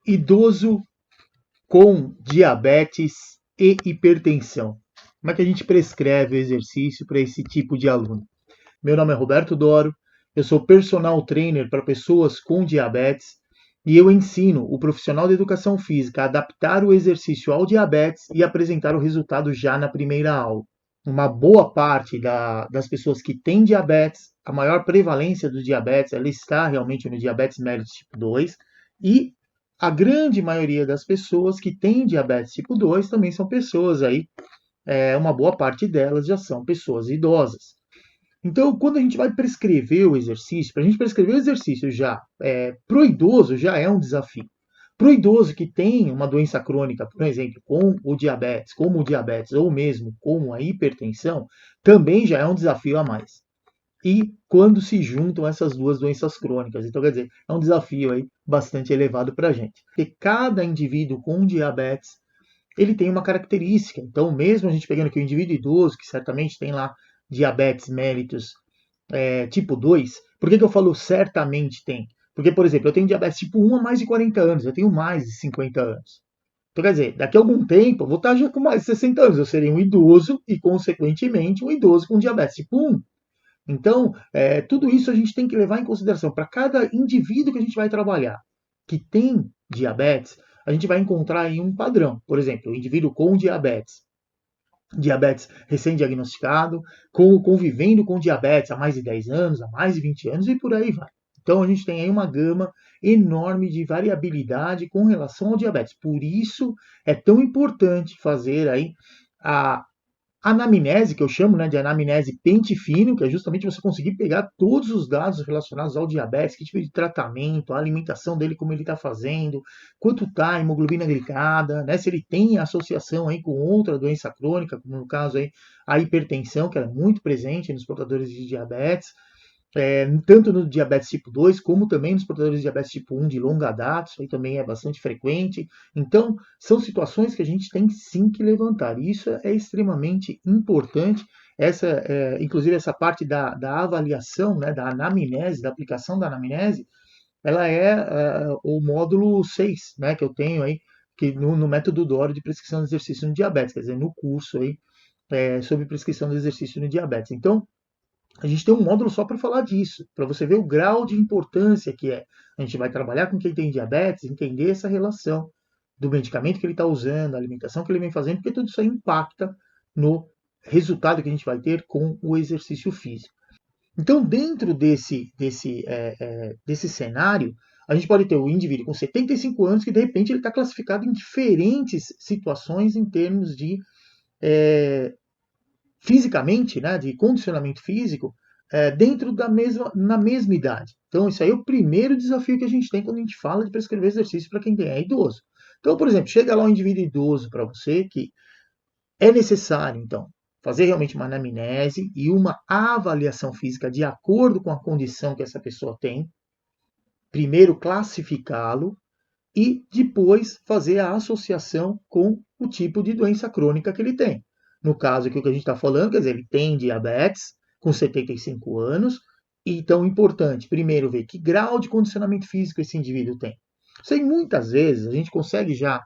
Idoso com diabetes e hipertensão. Como é que a gente prescreve o exercício para esse tipo de aluno? Meu nome é Roberto Doro, eu sou personal trainer para pessoas com diabetes e eu ensino o profissional de educação física a adaptar o exercício ao diabetes e apresentar o resultado já na primeira aula. Uma boa parte das pessoas que têm diabetes, a maior prevalência do diabetes, ela está realmente no diabetes mellitus tipo 2 e a grande maioria das pessoas que têm diabetes tipo 2 também são pessoas aí, uma boa parte delas já são pessoas idosas. Então, quando a gente vai prescrever o exercício, para a gente prescrever o exercício já para o idoso já é um desafio. Para o idoso que tem uma doença crônica, por exemplo, com o diabetes, como o diabetes ou mesmo como a hipertensão, também já é um desafio a mais. E quando se juntam essas duas doenças crônicas, então quer dizer, é um desafio aí bastante elevado para a gente. Porque cada indivíduo com diabetes ele tem uma característica. Então, mesmo a gente pegando aqui o indivíduo idoso, que certamente tem lá diabetes mellitus tipo 2, por que eu falo certamente tem? Porque, por exemplo, eu tenho diabetes tipo 1 há mais de 40 anos, eu tenho mais de 50 anos. Então, quer dizer, daqui a algum tempo, eu vou estar já com mais de 60 anos, eu serei um idoso e, consequentemente, um idoso com diabetes tipo 1. Então, tudo isso a gente tem que levar em consideração. Para cada indivíduo que a gente vai trabalhar que tem diabetes, a gente vai encontrar aí um padrão. Por exemplo, o indivíduo com diabetes recém-diagnosticado, convivendo com diabetes há mais de 10 anos, há mais de 20 anos e por aí vai. Então a gente tem aí uma gama enorme de variabilidade com relação ao diabetes. Por isso é tão importante fazer aí a anamnese, que eu chamo, né, de anamnese pente fino, que é justamente você conseguir pegar todos os dados relacionados ao diabetes, que tipo de tratamento, a alimentação dele, como ele está fazendo, quanto está a hemoglobina glicada, né, se ele tem associação aí com outra doença crônica, como no caso aí a hipertensão, que é muito presente nos portadores de diabetes, tanto no diabetes tipo 2, como também nos portadores de diabetes tipo 1 de longa data, isso aí também é bastante frequente. Então, são situações que a gente tem sim que levantar. E isso é extremamente importante. Inclusive, essa parte da avaliação, né, da anamnese, da aplicação da anamnese, ela é o módulo 6, né, que eu tenho aí, que no método Doro de prescrição de exercício no diabetes, quer dizer, no curso aí, sobre prescrição de exercício no diabetes. Então, a gente tem um módulo só para falar disso, para você ver o grau de importância que é. A gente vai trabalhar com quem tem diabetes, entender essa relação do medicamento que ele está usando, a alimentação que ele vem fazendo, porque tudo isso aí impacta no resultado que a gente vai ter com o exercício físico. Então, dentro desse cenário, a gente pode ter o indivíduo com 75 anos que, de repente, ele está classificado em diferentes situações em termos de fisicamente, né, de condicionamento físico, na mesma idade. Então, isso aí é o primeiro desafio que a gente tem quando a gente fala de prescrever exercício para quem é idoso. Então, por exemplo, chega lá um indivíduo idoso para você que é necessário, então, fazer realmente uma anamnese e uma avaliação física de acordo com a condição que essa pessoa tem. Primeiro, classificá-lo e depois fazer a associação com o tipo de doença crônica que ele tem. No caso aqui, o que a gente está falando, quer dizer, ele tem diabetes com 75 anos, e então é importante, primeiro, ver que grau de condicionamento físico esse indivíduo tem. Isso aí, muitas vezes, a gente consegue já,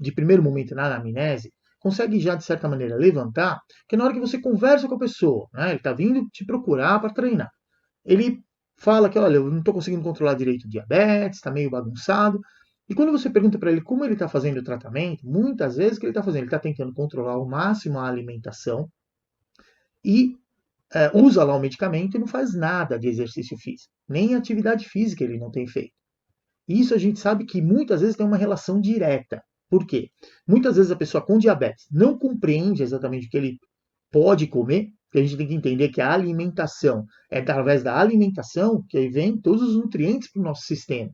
de primeiro momento na anamnese, consegue já, de certa maneira, levantar, que na hora que você conversa com a pessoa, né, ele está vindo te procurar para treinar, ele fala que, olha, eu não estou conseguindo controlar direito o diabetes, está meio bagunçado, e quando você pergunta para ele como ele está fazendo o tratamento, muitas vezes o que ele está fazendo? Ele está tentando controlar ao máximo a alimentação e usa lá o medicamento e não faz nada de exercício físico. Nem atividade física ele não tem feito. Isso a gente sabe que muitas vezes tem uma relação direta. Por quê? Muitas vezes a pessoa com diabetes não compreende exatamente o que ele pode comer, porque a gente tem que entender que a alimentação é através da alimentação que aí vem todos os nutrientes para o nosso sistema.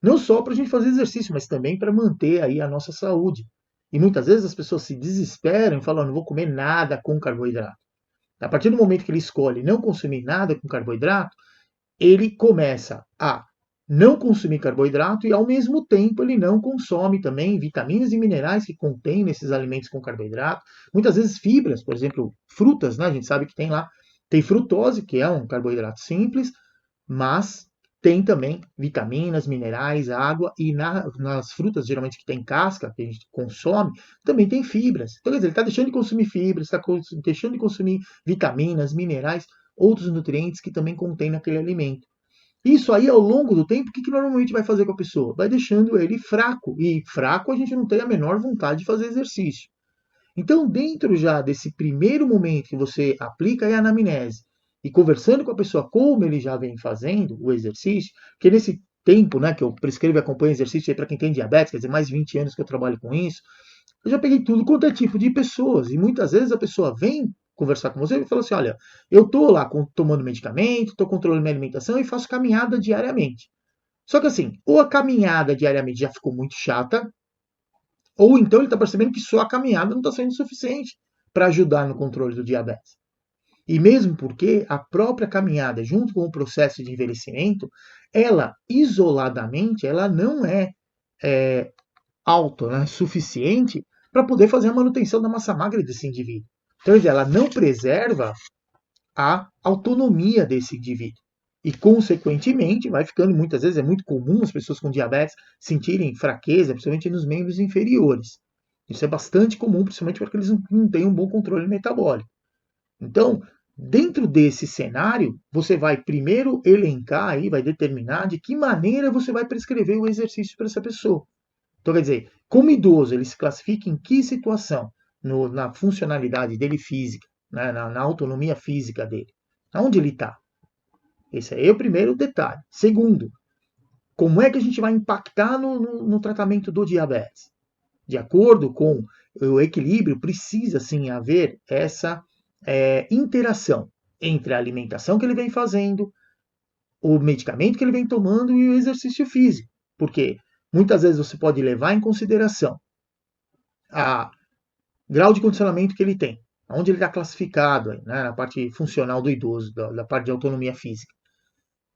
Não só para a gente fazer exercício, mas também para manter aí a nossa saúde. E muitas vezes as pessoas se desesperam e falam, não vou comer nada com carboidrato. A partir do momento que ele escolhe não consumir nada com carboidrato, ele começa a não consumir carboidrato e, ao mesmo tempo, ele não consome também vitaminas e minerais que contém nesses alimentos com carboidrato. Muitas vezes fibras, por exemplo, frutas, né? A gente sabe que tem lá, tem frutose, que é um carboidrato simples, mas tem também vitaminas, minerais, água, e nas frutas, geralmente que tem casca, que a gente consome, também tem fibras. Então, quer dizer, ele está deixando de consumir fibras, está deixando de consumir vitaminas, minerais, outros nutrientes que também contém naquele alimento. Isso aí, ao longo do tempo, o que normalmente vai fazer com a pessoa? Vai deixando ele fraco. E fraco a gente não tem a menor vontade de fazer exercício. Então, dentro já desse primeiro momento que você aplica a anamnese e conversando com a pessoa como ele já vem fazendo o exercício, que nesse tempo, né, que eu prescrevo e acompanho exercício para quem tem diabetes, quer dizer, mais de 20 anos que eu trabalho com isso, eu já peguei tudo quanto é tipo de pessoas. E muitas vezes a pessoa vem conversar com você e fala assim, olha, eu estou lá tomando medicamento, estou controlando minha alimentação e faço caminhada diariamente. Só que assim, ou a caminhada diariamente já ficou muito chata, ou então ele está percebendo que só a caminhada não está sendo suficiente para ajudar no controle do diabetes. E mesmo porque a própria caminhada, junto com o processo de envelhecimento, ela isoladamente, ela não é alto, né, suficiente para poder fazer a manutenção da massa magra desse indivíduo. Então, ela não preserva a autonomia desse indivíduo. E, consequentemente, vai ficando muitas vezes, é muito comum as pessoas com diabetes sentirem fraqueza, principalmente nos membros inferiores. Isso é bastante comum, principalmente porque eles não têm um bom controle metabólico. Então, dentro desse cenário, você vai primeiro elencar aí, vai determinar de que maneira você vai prescrever o exercício para essa pessoa. Então, quer dizer, como idoso, ele se classifica em que situação? Na funcionalidade dele física, né? na autonomia física dele. Aonde ele está? Esse aí é o primeiro detalhe. Segundo, como é que a gente vai impactar no tratamento do diabetes? De acordo com o equilíbrio, precisa sim haver essa interação entre a alimentação que ele vem fazendo, o medicamento que ele vem tomando e o exercício físico. Porque muitas vezes você pode levar em consideração o grau de condicionamento que ele tem, onde ele está classificado, né, na parte funcional do idoso, da parte de autonomia física.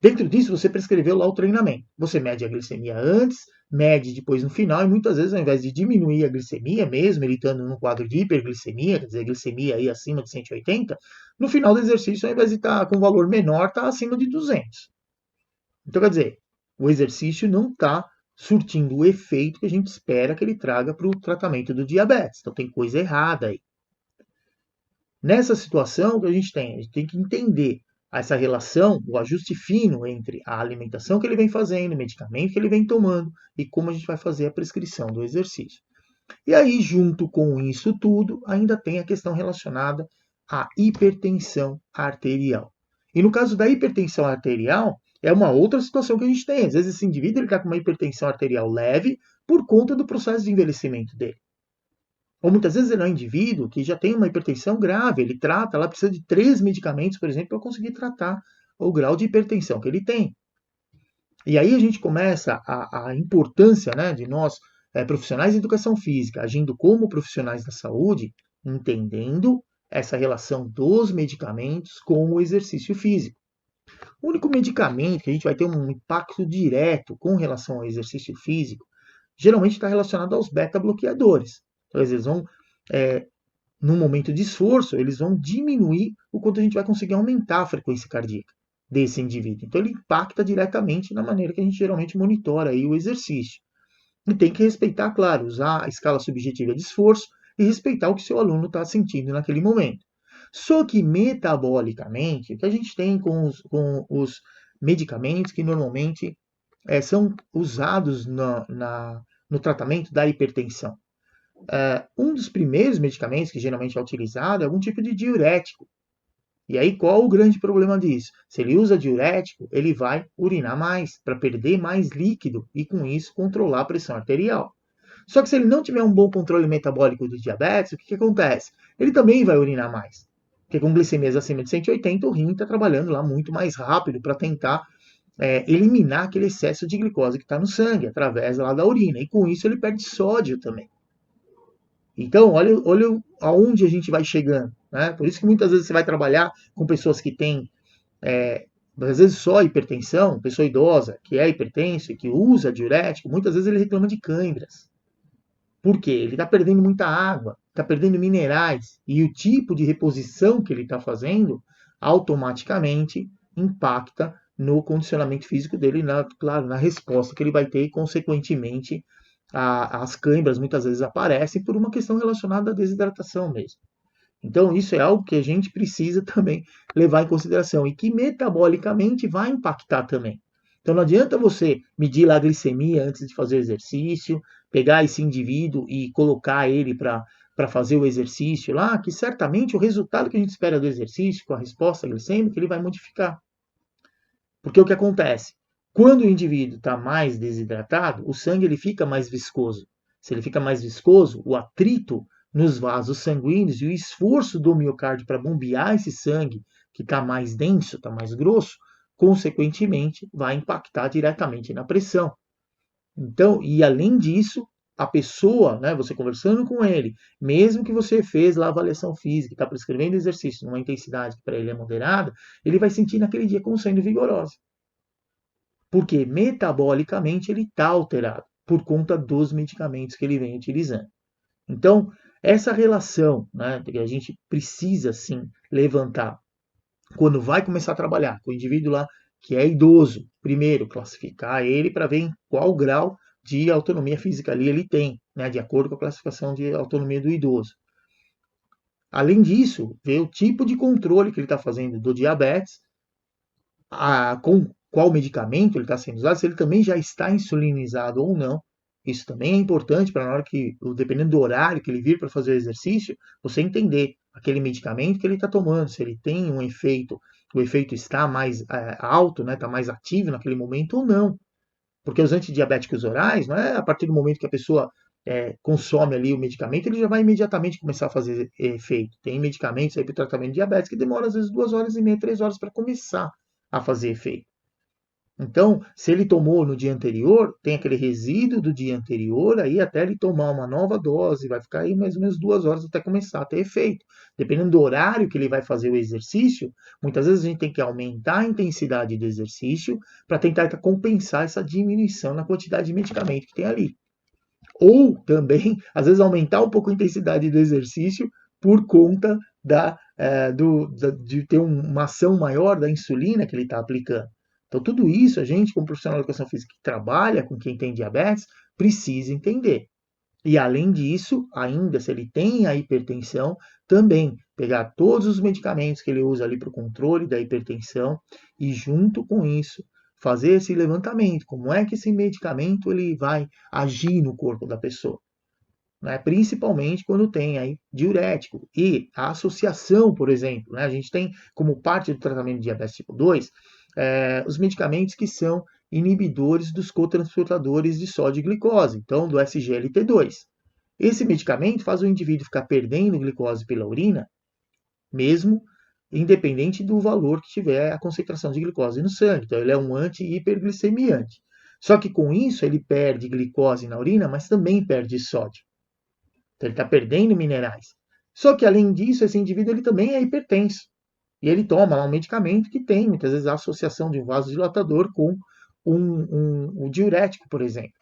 Dentro disso, você prescreveu lá o treinamento. Você mede a glicemia antes, mede depois no final, e muitas vezes, ao invés de diminuir a glicemia, mesmo ele estando num quadro de hiperglicemia, quer dizer, glicemia aí acima de 180, no final do exercício, ao invés de estar com um valor menor, está acima de 200. Então, quer dizer, o exercício não está surtindo o efeito que a gente espera que ele traga para o tratamento do diabetes. Então, tem coisa errada aí. Nessa situação que a gente tem que entender essa relação, o ajuste fino entre a alimentação que ele vem fazendo, o medicamento que ele vem tomando e como a gente vai fazer a prescrição do exercício. E aí, junto com isso tudo, ainda tem a questão relacionada à hipertensão arterial. E no caso da hipertensão arterial, é uma outra situação que a gente tem. Às vezes esse indivíduo está com uma hipertensão arterial leve por conta do processo de envelhecimento dele. Ou muitas vezes ele é um indivíduo que já tem uma hipertensão grave, ele trata, ela precisa de 3 medicamentos, por exemplo, para conseguir tratar o grau de hipertensão que ele tem. E aí a gente começa a importância, né, de nós, profissionais de educação física, agindo como profissionais da saúde, entendendo essa relação dos medicamentos com o exercício físico. O único medicamento que a gente vai ter um impacto direto com relação ao exercício físico, geralmente está relacionado aos beta-bloqueadores. Então, eles vão, no momento de esforço, eles vão diminuir o quanto a gente vai conseguir aumentar a frequência cardíaca desse indivíduo. Então, ele impacta diretamente na maneira que a gente geralmente monitora aí o exercício. E tem que respeitar, claro, usar a escala subjetiva de esforço e respeitar o que seu aluno está sentindo naquele momento. Só que, metabolicamente, o que a gente tem com os medicamentos que normalmente são usados no tratamento da hipertensão. Um dos primeiros medicamentos que geralmente é utilizado é algum tipo de diurético. E aí, qual o grande problema disso? Se ele usa diurético, ele vai urinar mais, para perder mais líquido e, com isso, controlar a pressão arterial. Só que se ele não tiver um bom controle metabólico do diabetes, o que acontece? Ele também vai urinar mais. Porque com glicemias acima de 180, o rim está trabalhando lá muito mais rápido para tentar eliminar aquele excesso de glicose que está no sangue, através lá da urina. E com isso ele perde sódio também. Então, olha aonde a gente vai chegando. Né? Por isso que muitas vezes você vai trabalhar com pessoas que têm, às vezes, só hipertensão, pessoa idosa que é hipertenso e que usa diurético, muitas vezes ele reclama de câimbras. Por quê? Ele está perdendo muita água, está perdendo minerais, e o tipo de reposição que ele está fazendo automaticamente impacta no condicionamento físico dele, claro, na resposta que ele vai ter e, consequentemente, as câimbras muitas vezes aparecem por uma questão relacionada à desidratação mesmo. Então, isso é algo que a gente precisa também levar em consideração e que metabolicamente vai impactar também. Então, não adianta você medir lá a glicemia antes de fazer o exercício, pegar esse indivíduo e colocar ele para fazer o exercício lá, que certamente o resultado que a gente espera do exercício, com a resposta glicêmica, ele vai modificar. Porque o que acontece? Quando o indivíduo está mais desidratado, o sangue ele fica mais viscoso. Se ele fica mais viscoso, o atrito nos vasos sanguíneos e o esforço do miocárdio para bombear esse sangue que está mais denso, está mais grosso, consequentemente vai impactar diretamente na pressão. Então, e além disso, a pessoa, né, você conversando com ele, mesmo que você fez lá a avaliação física, está prescrevendo exercício numa intensidade que para ele é moderada, ele vai sentir naquele dia como sendo vigorosa. Porque metabolicamente ele está alterado por conta dos medicamentos que ele vem utilizando. Então, essa relação, né, que a gente precisa sim levantar quando vai começar a trabalhar com o indivíduo lá que é idoso, primeiro classificar ele para ver em qual grau de autonomia física ali ele tem, né, de acordo com a classificação de autonomia do idoso. Além disso, ver o tipo de controle que ele está fazendo do diabetes, com qual medicamento ele está sendo usado, se ele também já está insulinizado ou não. Isso também é importante para na hora que, dependendo do horário que ele vir para fazer o exercício, você entender aquele medicamento que ele está tomando, se ele tem um efeito, o efeito está mais alto, né, está mais ativo naquele momento ou não. Porque os antidiabéticos orais, não é a partir do momento que a pessoa consome ali o medicamento, ele já vai imediatamente começar a fazer efeito. Tem medicamentos aí para o tratamento de diabetes que demoram às vezes 2 horas e meia, 3 horas para começar a fazer efeito. Então, se ele tomou no dia anterior, tem aquele resíduo do dia anterior, aí até ele tomar uma nova dose, vai ficar aí mais ou menos 2 horas até começar a ter efeito. Dependendo do horário que ele vai fazer o exercício, muitas vezes a gente tem que aumentar a intensidade do exercício para tentar compensar essa diminuição na quantidade de medicamento que tem ali. Ou também, às vezes, aumentar um pouco a intensidade do exercício por conta de ter uma ação maior da insulina que ele está aplicando. Então, tudo isso a gente, como profissional de educação física que trabalha com quem tem diabetes, precisa entender. E além disso, ainda se ele tem a hipertensão, também pegar todos os medicamentos que ele usa ali para o controle da hipertensão e junto com isso fazer esse levantamento, como é que esse medicamento ele vai agir no corpo da pessoa. Né? Principalmente quando tem aí diurético e a associação, por exemplo, né? A gente tem como parte do tratamento de diabetes tipo 2, os medicamentos que são inibidores dos cotransportadores de sódio e glicose, então do SGLT2. Esse medicamento faz o indivíduo ficar perdendo glicose pela urina, mesmo independente do valor que tiver a concentração de glicose no sangue. Então ele é um anti-hiperglicemiante. Só que com isso ele perde glicose na urina, mas também perde sódio. Então ele está perdendo minerais. Só que além disso, esse indivíduo ele também é hipertenso. E ele toma um medicamento que tem, muitas vezes, a associação de um vasodilatador com um diurético, por exemplo.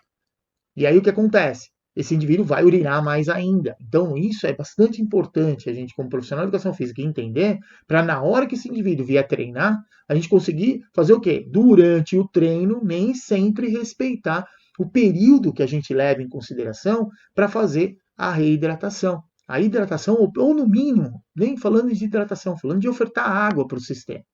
E aí o que acontece? Esse indivíduo vai urinar mais ainda. Então, isso é bastante importante a gente, como profissional de educação física, entender, para na hora que esse indivíduo vier treinar, a gente conseguir fazer o quê? Durante o treino, nem sempre respeitar o período que a gente leva em consideração para fazer a reidratação. A hidratação, ou no mínimo, nem falando de hidratação, falando de ofertar água para o sistema,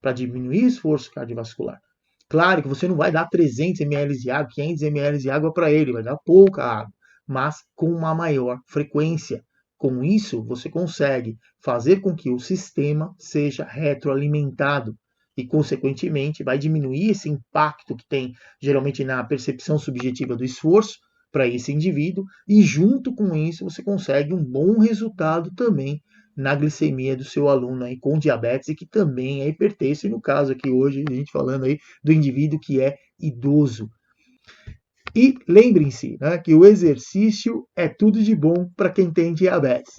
para diminuir o esforço cardiovascular. Claro que você não vai dar 300 ml de água, 500 ml de água para ele, vai dar pouca água, mas com uma maior frequência. Com isso, você consegue fazer com que o sistema seja retroalimentado e, consequentemente, vai diminuir esse impacto que tem geralmente na percepção subjetiva do esforço para esse indivíduo, e junto com isso você consegue um bom resultado também na glicemia do seu aluno aí com diabetes e que também é hipertenso, e no caso aqui hoje a gente falando aí do indivíduo que é idoso. E lembrem-se, né, que o exercício é tudo de bom para quem tem diabetes.